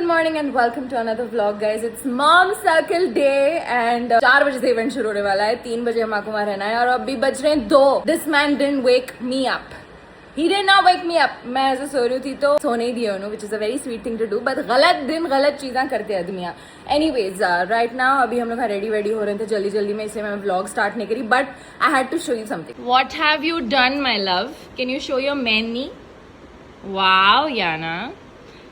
good morning and welcome to another vlog guys. It's mom circle day and 4 बजे से event शुरू होने वाला है. 3 बजे माँ को वहाँ रहना है और अभी बज रहे हैं 2. This man didn't wake me up. He did not wake me up. मैं ऐसे सो रही थी तो सोने ही दिया उन्होंने, which is a very sweet thing to do. But गलत दिन गलत चीज़ें करते हैं आदमियाँ. Anyways, right now अभी हम लोग रेडी हो रहे थे जल्दी में, इसलिए मैं vlog start नहीं करी. But I had to show you something. What have you done, my love? Can you show your menu? Wow, Yana.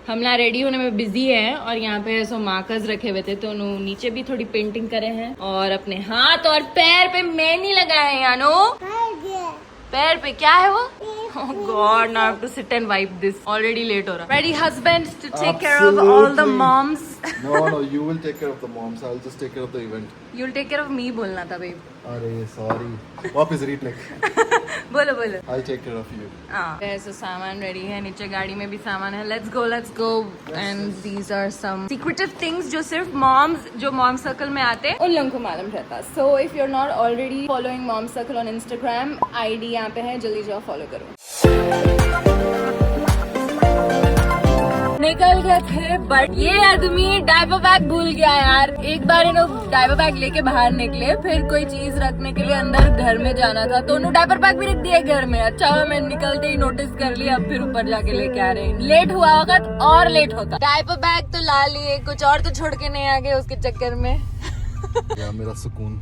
हम ना रेडी होने में बिजी हैं और यहाँ पे ऐसा मार्कर्स रखे हुए थे तो उन्होंने नीचे भी थोड़ी पेंटिंग करे हैं और अपने हाथ और पैर पे मेहंदी लगाए हैं. यानो पैर पे क्या है वो? Oh God, now I have to sit and wipe this. Already late हो रहा. Ready husband to take care of all the moms. No, you will take care of the moms. I'll just take care of the event. You'll take care of me बोलना था babe. अरे sorry. वापस retake. बोलो. I'll take care of you. ऐसा सामान ready है, नीचे गाड़ी में भी सामान है. Let's go. And these are some secretive things जो सिर्फ moms जो mom circle में आते हैं उन लोगों को मालूम रहता. So if you're not already following mom circle on Instagram, ID यहाँ पे है, जल्दी जाओ फॉलो करो. निकल गए थे बट ये आदमी डायपर बैग भूल गया यार. एक बार इन लोग डायपर बैग लेके बाहर निकले, फिर कोई चीज रखने के लिए अंदर घर में जाना था तो उन्होंने डायपर बैग भी रख दिया घर में. अच्छा मैं निकलते ही नोटिस कर लिया, अब फिर ऊपर जाके लेके आ रहे हैं. लेट हुआ होगा तो और लेट होता. डायपर बैग तो ला लिए, कुछ और तो छोड़ के नहीं आ गए उसके चक्कर में. या मेरा सुकून.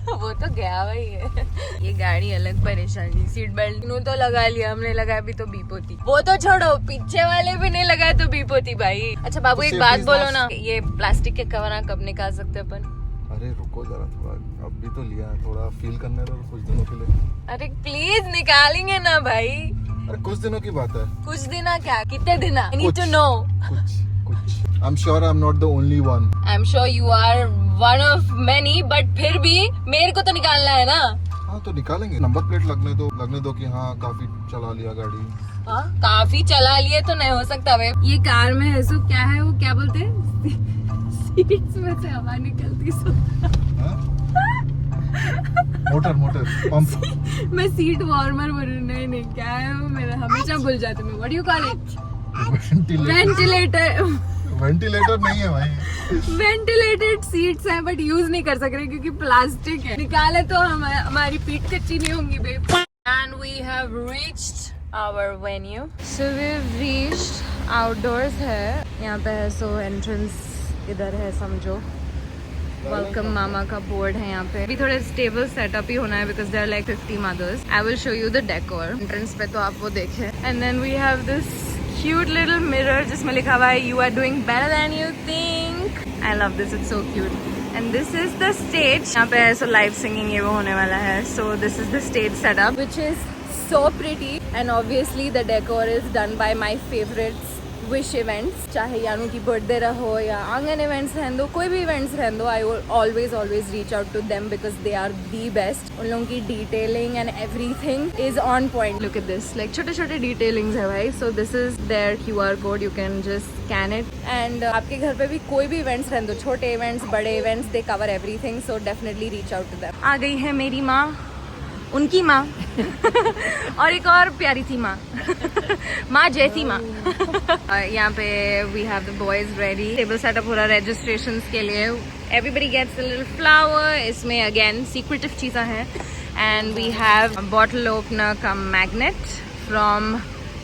वो तो गया वही है. ये गाड़ी अलग परेशानी. सीट बेल्ट नू तो लगा लिया हमने, लगाया भी तो बीप होती. वो तो छोड़ो, पीछे वाले भी नहीं लगाए तो बीप होती भाई. अच्छा बाबू एक बात बोलो ना, ये प्लास्टिक के कवर कब निकाल सकते अपन? अरे रुको जरा, थोड़ा अब भी तो लिया है, थोड़ा फील करने दो कुछ दिनों के लिए. अरे प्लीज निकालेंगे ना भाई. अरे कुछ दिनों की बात है. कुछ दिन क्या, कितने दिन? I need to know. कुछ. I'm sure I'm not the only one. I'm sure you are one of many, but फिर भी मेरे को तो निकालना है ना. हाँ तो निकालेंगे. नंबर प्लेट लगने दो कि हाँ काफी चला लिया गाड़ी. हाँ काफी चला लिए तो नहीं हो सकता वे. ये कार में है सो क्या है, वो क्या बोलते हैं, सीट्स में से हवा निकलती सो. Motor pump. मैं सीट वार्मर बोलूँ. नहीं क्या है वो, मेरा हमेशा भूल जाते मैं. What do you call it? Ventilator नहीं है भाई. वेंटिलेटेड सीट्स हैं बट यूज नहीं कर सक रहे क्योंकि प्लास्टिक है. निकाले तो हमारी पीठ कच्ची नहीं होंगी babe. And we have reached our venue. So we have reached outdoors है. यहाँ पे है सो एंट्रेंस इधर है समझो. वेलकम मामा का बोर्ड है यहाँ पे. अभी थोड़े स्टेबल सेटअप ही होना है because there are like 50 mothers. I will show you the decor. Entrance पे तो आप वो देखे. And then we have this cute little mirror जिसमें लिखा हुआ है you are doing better than you think. I love this, it's so cute. And this is the stage. यहाँ पे so live singing ये वो होने वाला है. So this is the stage setup which is so pretty and obviously the decor is done by my favorites wish events. चाहे यानू की birthday रहो या आंगन इवेंट्स रहने दो, कोई भी इवेंट्स रहने दो, I will always reach out to them because they are the best. उन लोगों की detailing and everything is on point. Look at this, like छोटे डिटेलिंग्स है भाई. So this is their QR code, you can just scan it. And आपके घर पे भी कोई भी इवेंट्स रहने दो, छोटे इवेंट्स बड़े events, they cover everything. So definitely reach out to them. आ गई है मेरी माँ, उनकी माँ और एक और प्यारी सी माँ, माँ जैसी माँ. यहाँ पे we have the boys ready. Table setup हो रहा है रजिस्ट्रेशन के लिए. Everybody gets a little flower. इसमें अगेन सीक्रेटिव चीज़ें हैं. And we have bottle opener का magnet from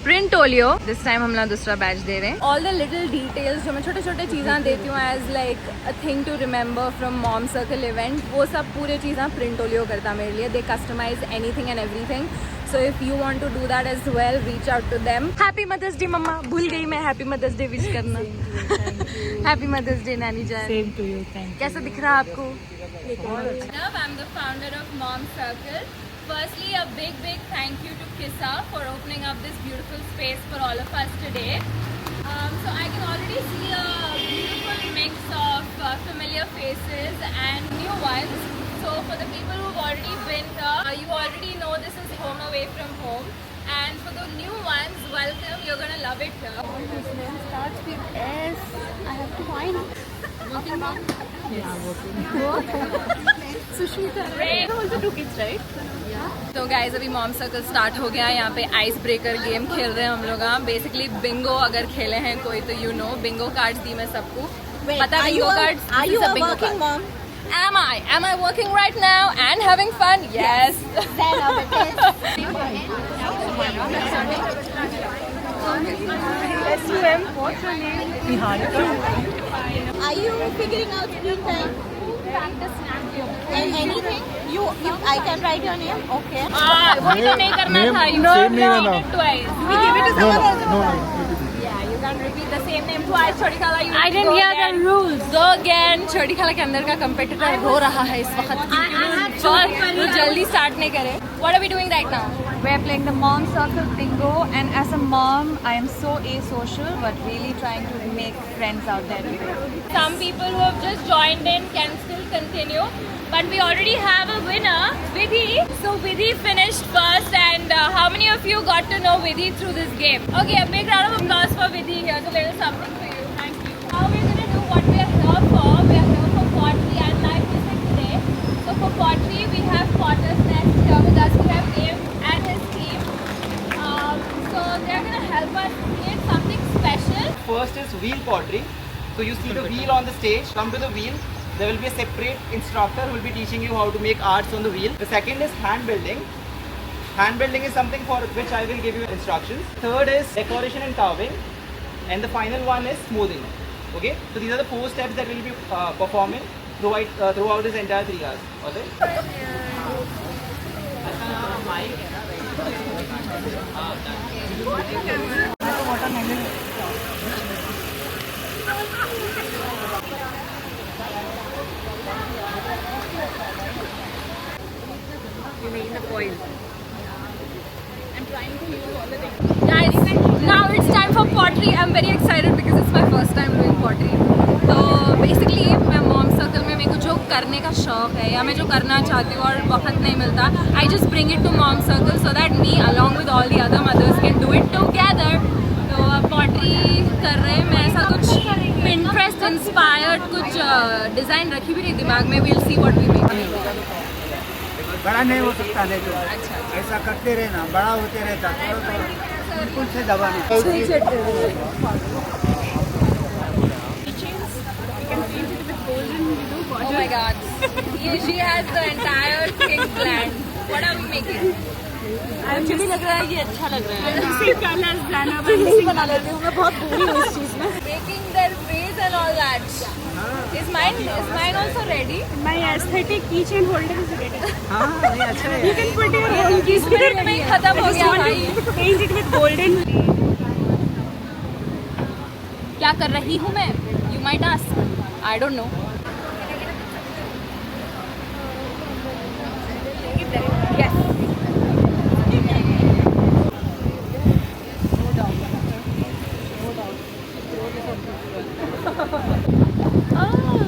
Printolio. This time हम लोग दूसरा बैच दे रहे हैं. ऑल द लिटिल डिटेल्स जो मैं छोटे चीज़ें देती हूँ as like a thing to remember from mom circle event, वो सब पूरे चीज़ें प्रिंटोलियो करता मेरे लिए. They customize anything and everything. So if you want to do that as well, reach out to them. Happy mother's day मम्मा. भूल गई मैं हैप्पी मदर्स डे विश करना. हैप्पी मदर्स डे नानी जान. Same to you. थैंक. कैसा दिख रहा है आपको? I am the founder of mom circle. Firstly, a big thank you to Kissa for opening up this beautiful space for all of us today. So I can already see a beautiful mix of familiar faces and new ones. So for the people who've already been here, you already know this is home away from home. And for the new ones, welcome. You're gonna love it here. This name starts with S. I have to find. Working mom? Yeah, working. तो guys अभी mom circle start हो गया। यहाँ पे ice breaker game खेल रहे हैं हम लोग। बेसिकली बिंगो अगर खेले हैं कोई तो यू नो बिंगो कार्ड्स दी मैं सबको पता है। Bingo cards Are you a working mom? Am I working right now and having fun? Yes. Then of it is. Are you figuring out screen time? And anything? You, I can write your name. Okay. वही तो नहीं करना था। You same name है ना। twice. We give it to someone else. Yeah, you can repeat the same name twice. छोटी खाला, you I didn't hear the rules. Go again. छोटी खाला के अंदर का competitor रो रहा है इस वक्त। चल, तू जल्दी start नहीं करे। What are we doing right now? We're playing the Mom Circle Bingo, and as a mom, I am so asocial, but really trying to make friends out there today. Some people who have just joined in can still continue, but we already have a winner, Vidhi. So Vidhi finished first, and how many of you got to know Vidhi through this game? Okay, a big round of applause for Vidhi. Here's a little something for you. Thank you. Now we're going to do what we are here for. We are here for pottery and live music today. So for pottery, we have Potter's Nest here with us. We have Aim and his team. So they're going to help us create something special. First is wheel pottery. So you see the wheel on the stage. Come to the wheel. There will be a separate instructor who will be teaching you how to make arts on the wheel. The second is hand building. Hand building is something for which I will give you instructions. Third is decoration and carving. And the final one is smoothing. Okay? So these are the 4 steps that we'll be performing throughout this entire 3 hours. Okay? Guys, now it's time for pottery. I'm very excited because it's my first time doing pottery. तो basically मैं mom circle में मेरे को जो करने का शौक है या मैं जो करना चाहती हूँ और वक्त नहीं मिलता, I just bring it to mom circle so that me along with all the other mothers can do it together. तो pottery कर रहे हैं। मैं ऐसा कुछ Pinterest inspired कुछ डिज़ाइन रखी भी नहीं दिमाग में। We'll see what we make. बड़ा नहीं हो सकता नहीं तो ऐसा करते रहना बड़ा होते रहता थोड़ा बिल्कुल से दबाना Oh my God! She has the entire thing planned. What are we making? मुझे लग रहा है ये अच्छा लग रहा है। बना लेती हूँ मैं बहुत बुरी हूँ इस चीज़ में। Making their face and all that. Is mine also ready? My aesthetic keychain holder is ready. हाँ नहीं अच्छा है You can put your own keys Spirit में ही खत्म हो गया भाई। paint it with golden. क्या कर रही हूँ मैं? You might ask. I don't know. Yes.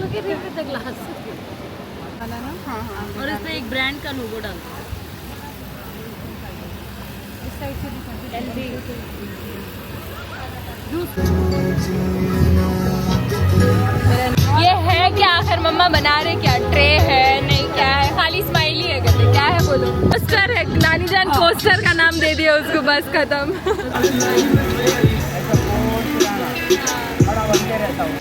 Look at him with the glass. और इस पे एक ब्रांड का लोगो डाल। ये है क्या आखिर मम्मा बना रहे? क्या ट्रे है? नहीं क्या है? खाली स्माइली है कहते क्या है बोलो? पोस्टर है। नानी जान पोस्टर का नाम दे दिया उसको बस खत्म। बड़ा बनते रहता हूँ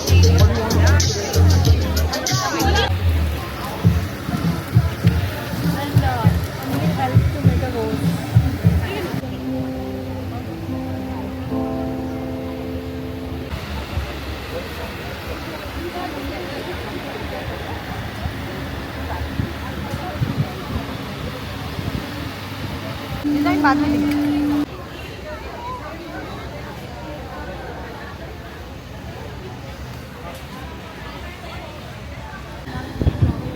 डिजाइन बाद में देखेंगे।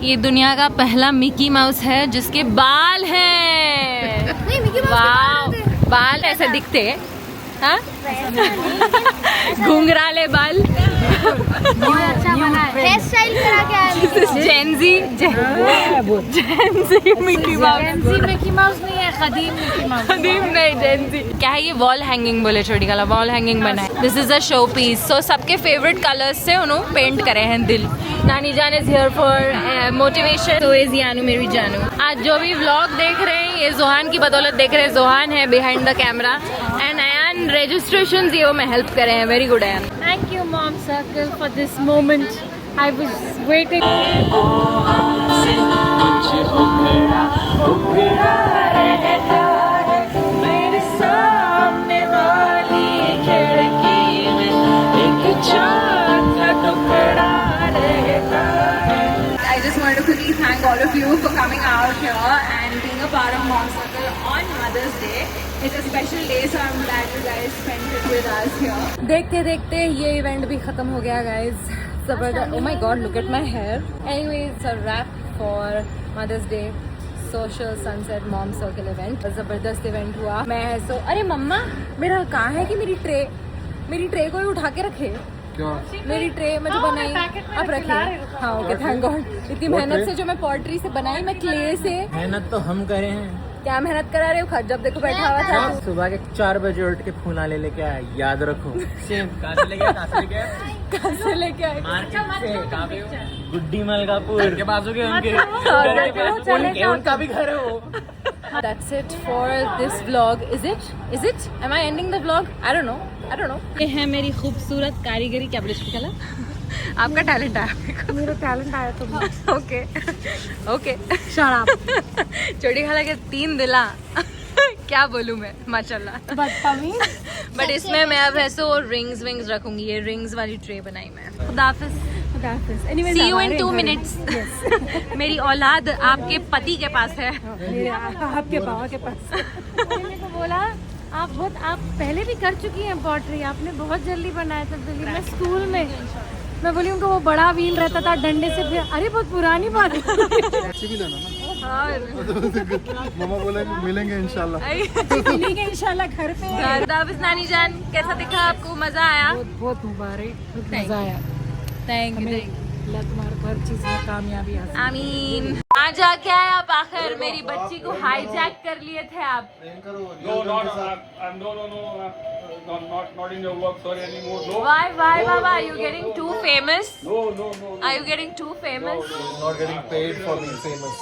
ये दुनिया का पहला मिकी माउस है जिसके बाल हैं। वाव, बाल ऐसे दिखते हैं हाँ? घुंघराले बाल। हेयर स्टाइल करा के आया Gen Z Mickey mouse. Mickey mouse नहीं है, कदीम कदीम नहीं जेंजी। क्या है ये? वॉल हैंगिंग बोले छोटी कला, वॉल हैंगिंग बनाए। This is a show piece. So सबके फेवरेट कलर्स से उन्होंने पेंट करे हैं दिल। नानी जान इज हियर फॉर मोटिवेशन, तो इज यानू मेरी जानू। आज जो भी व्लॉग देख रहे हैं ये जोहान की बदौलत देख रहे हैं। जोहान है behind the camera and Ayaan registration ये वो मैं हेल्प करे हैं। Very good Ayaan. Thank you, Mom Circle, for this moment. I was waiting. I just wanted to quickly thank all of you for coming out here and being a part of Mom Circle on Mother's Day. It's a special day, so I'm glad you guys spent it with us here. देखते देखते ये event भी खत्म हो गया guys. जबरदस्त. Oh my God, look at my hair. Anyway, it's a wrap for Mother's Day Social Sunset Mom Circle event. जबरदस्त event हुआ. मैं so अरे मम्मा मेरा कहाँ है कि मेरी ट्रे को ही उठा के रखे. मेरी ट्रे मैं जो बनाई अब रखी. हाँ ओके, थैंक गॉड. इतनी मेहनत से जो मैं पॉटरी से बनाई, मैं क्ले से. मेहनत तो हम करे हैं. क्या मेहनत करा रहे हो? जब देखो बैठा हुआ था. सुबह के 4 बजे उठ के फूला ले लेके आया, याद रखो. सेम कहाँ से लेके आए? मार्केट से. कहाँ पे? गुड्डी मलकापुर के पास हो गए उनके. उनका भी घर है वो. That's it for this vlog. Is it? Am I ending the vlog? I don't know. ये है मेरी खूबसूरत कारीगरी. क्या बोले कला? आपका टैलेंट आया. मेरा टैलेंट आया तो ओके. शराब छोटी खाला के 3 दिला. क्या बोलूं मैं, माशाल्लाह. बट इसमें मैं अब ऐसे रिंग्स रखूंगी. ये रिंग्स वाली ट्रे बनाई मैं. खुदाफिज. See you in 2 minutes. मेरी औलाद आपके पति के पास है. आपके बाबा के पास. मैंने को बोला आप पहले भी कर चुकी हैं पॉटरी. आपने बहुत जल्दी बनाया था. दिल्ली में स्कूल में मैं बोली उनको वो बड़ा व्हील रहता था डंडे से. अरे बहुत पुरानी बात है. अच्छी भी लेना ना. मामा बोले मिलेंगे इंशाल्लाह. मिलेंगे इंशाल्लाह घर पे. खुदाफिज नानी जान. कैसा दिखा आपको? मजा आया? बहुत मुबारक. मजा आया. Thank you. अल्लाह तुम्हारे हर चीज में कामयाबी हासिल. आमीन. आ जाके आए आप आखिर. मेरी बच्ची को हाईजैक कर लिए थे आप. Not in your work, sorry anymore. No. Why, Baba? Are you getting too famous? No. Are you getting too famous? Not getting paid for being famous.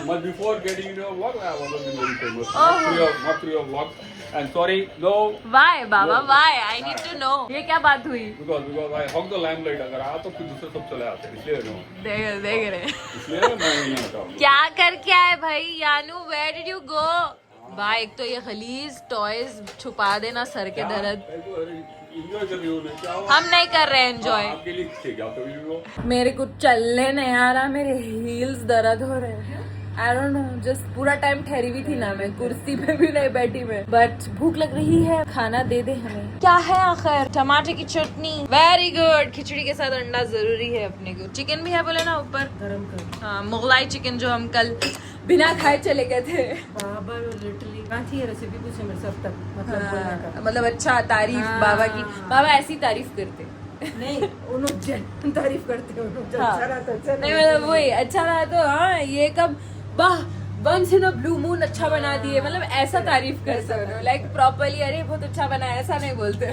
But before getting in your vlog, I was already very famous. Oh. Not through your vlog. And sorry, no. Why, Baba? Why? I need to know. ये क्या बात हुई? Because I hog the limelight. अगर आया तो फिर दूसरे सब चले आते हैं. इसलिए no. देख रहे. इसलिए मैं नहीं आता हूँ. क्या करके आए भाई? यानू, where did you go? भाई एक तो ये खलीज टॉयज छुपा देना सर के दर्द. Enjoy कर रही हो ना? क्या हुआ? हम नहीं कर रहे एंजॉय. आपके लिए ठीक है. आप कभी भी हो. मेरे को चलने नहीं आ रहा. मेरे हील्स दर्द हो रहे हैं. I don't know, just पूरा टाइम ठहरी हुई थी ना मैं. कुर्सी पे भी नहीं बैठी मैं. बट भूख लग रही है. खाना दे दे हमें. क्या है आखिर? टमाटर की चटनी. Very good. खिचड़ी के साथ अंडा जरूरी है अपने को. चिकन भी है बोले ना ऊपर. गरम कर. हाँ, मुगलाई चिकन जो हम कल बिना खाए चले गए थे. बाबा लिटरली काची ये रेसिपी पूछे मेरे से अब तक. मतलब अच्छा तारीफ बाबा की. बाबा ऐसी तारीफ करते. नहीं उन्होंने तारीफ करते हो. नहीं मतलब वही अच्छा रहा तो हाँ ये कब वाह once in a blue moon अच्छा बना दिए. मतलब ऐसा तारीफ कर सकते हो. लाइक प्रॉपरली अरे बहुत अच्छा बना है ऐसा नहीं बोलते.